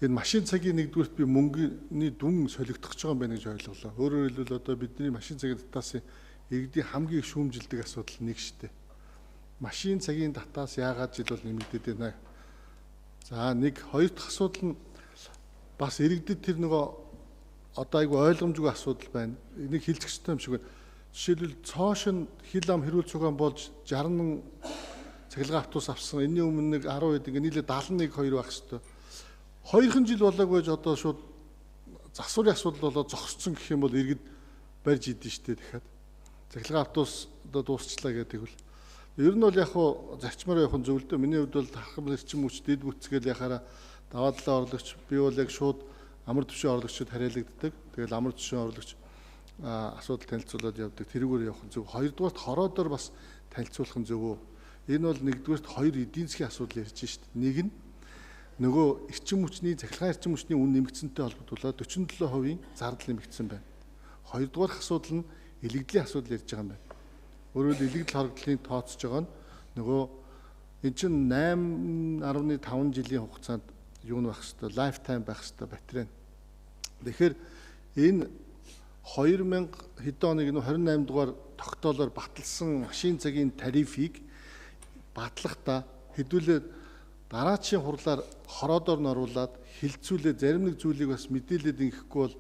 Тэгэхээр машин цагийн нэгдүгürt би мөнгөний дүн солигдох гэж байгаа юм байна гэж ойлголоо. Өөрөөр хэлбэл одоо бидний машин цагийн татаасын иргэдийн хамгийн их шүүмжилдэг асуудал нэг шүү дээ. Машин цагийн татаас яагаад жил бол нэмэгдээд байна. За нэг хоёр дахь асуудал нь бас иргэдэд тэр нөгөө одоо айгүй ойлгомжгүй асуудал байна. Энийг хэлчих ёстой юм шиг байна. Жишээлбэл цоошин хил ам хэрүүл цугаан болж 60 цахилгаан автобус авсан. Энэний өмнө нэг 10 хэд ингээ нийлээ 71 2 байх хэвээр. 2 жил болоогүйж одоо шууд засварын асуудал болоод зогсцсон гэх юм бол иргэд барьж идэв штэ дахиад. Цахилгаан автобус одоо дуусчлаа гэдэг тэгвэл. Ер нь бол яг хуу зарчмаар явах нь зөвлөдөө. Миний хувьд бол тархам эрчим хүч дэд бүтцгээл яхаараа даваа талаа орлогч би бол яг шууд амар түвшин орлогчид хариалагддаг. Тэгэл амар түвшин орлогч асуудал танилцуулаад явдаг. Тэрүүгээр явах нь зөв. Хоёрдугаарт хороодоор бас танилцуулах нь зөв. Энэ бол нэгдүгээрт хоёр эдийн засгийн асуудал ярьж штэ. Нэг нь нөгөө эрчим хүчний цахилгаан эрчим хүчний үн нэмэгдсэнтэй холбогдуулаад 47% зардал нэмэгдсэн байна. Хоёрдугаар асуудал нь илэгдлийн асуудал ярьж байгаа юм байна. Өөрөөр илэгдэл хоригдлын тооцож байгаа нь нөгөө эн чинь 8.5 жилийн хугацаанд юу нь байх хэвээр лайфтайм байх хэвээр батарей. Тэгэхээр энэ 2000 хэдэн оны 28 дугаар тогтоолоор баталсан машин цагийн тарифыг батлахдаа хэдүүлээ дараачийн хурлаар хороодоор нь оруулаад хилцүүлээ зарим нэг зүйлийг бас мэдээлээд ингэхгүй бол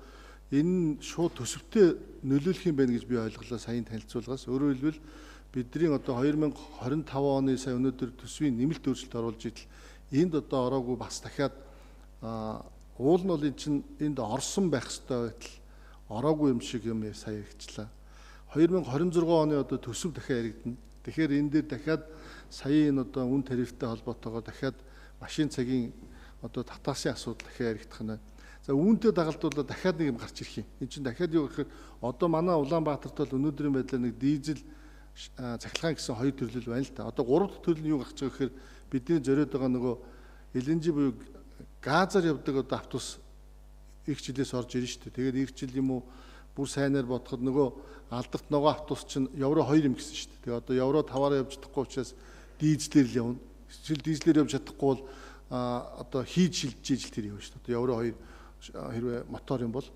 энэ шууд төсөвтэй нөлөөлөх юм байна гэж би ойлголоо саяын танилцуулгаас. Өөрөөр хэлбэл бидний одоо 2025 оны сая өнөөдөр төсвийн нэмэлт өөрчлөлт оруулж идэл энд одоо ороогүй бас дахиад уул нь бол энэ чинь энд орсон байх ёстой байтал ороогүй юм шиг юм сая хэрэгжлээ. 2026 оны одоо төсөв дахиад яригдана. Тэгэхээр энэ дээр дахиад саяын одоо үн тарифтай холбоотойгоор дахиад машин цагийн одоо татаасын асуудал дахиад яригдах нь. За үүнтэй дагалдуулаад дахиад нэг юм гарч ирэх юм. Энд чинь дахиад юу гэхээр одоо манай Улаанбаатарт бол өнөөдрийн байдлаар нэг дизель цахилгаан гэсэн хоёр төрлөл байна л да. Одоо гурав дахь төрөл нь юу гарч байгаа гэхээр бидний зориод байгаа нөгөө LNG буюу газар явдаг одоо автобус их жилээс орж ирнэ шүү дээ. Тэгээд эх жил юм уу бүр сайнаар бодоход нөгөө алдарт нөгөө автобус чинь евро 2 юм гэсэн шүү дээ. Тэгээд одоо евро 5-аар явж чадахгүй учраас дизелээр л явна. Эсвэл дизелээр явж чадахгүй бол одоо хийж шилжиж ижил тэр явна шүү дээ. Одоо евро 2 хэрвээ мотор юм бол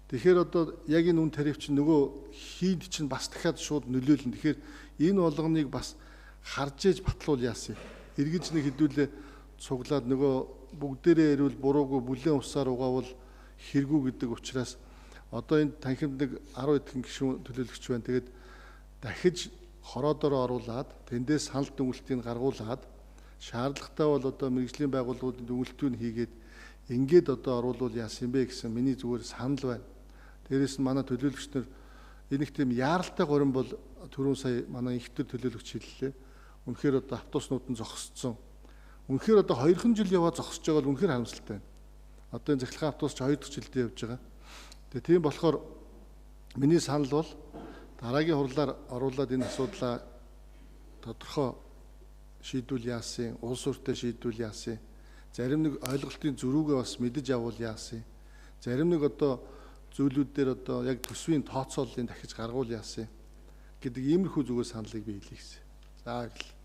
тэгэхээр одоо яг энэ үн тариф чинь нөгөө хийд чинь бас дахиад шууд нөлөөлнө. Тэгэхээр энэ болгоныг бас харж ээж батлуул яасан. Эргэж нэг хэдүүлээ цуглаад нөгөө бүгдээрээ ирвэл буруугүй бүлээн усаар угаавал хэрэггүй гэдэг учраас одоо энэ танхимд нэг 10 эдхэн гишүүн төлөөлөгч байна. Тэгээд дахиж хороодороо оруулаад тэндээс санал дүгнэлтийг гаргуулад шаардлагатай бол одоо мэргэжлийн байгууллагуудын дүгнэлтийг хийгээд ингээд одоо оруулвал яасан бэ гэсэн миний зүгээр санал байна. Дээрээс нь манай төлөөлөгч нар энэ их тийм яаралтай горин бол түрүүн сая манай ихтер төлөөлөгч хэллээ. Үнэхээр одоо автобуснууд нь зогсцсон. Үнэхээр одоо 2 жил яваад зогсож байгаа бол үнэхээр харамсалтай байна. Одоо энэ цахилгаан автобус 2 дахь жилдээ явж байгаа. Тэгээ тийм болохоор миний санал бол дараагийн хурлаар оруулаад энэ асуудлаа тодорхой шийдвэл яасан, улс өртөө шийдвэл яасан, зарим нэг ойлголтын зөрүүгээ бас мэдэж авал яасан, зарим нэг одоо зүйлүүд дээр одоо яг төсвийн тооцооллыг дахиж гаргуул яасан гэдэг иймэрхүү зүгээр саналыг би хэлье гэсэн. За баярлалаа.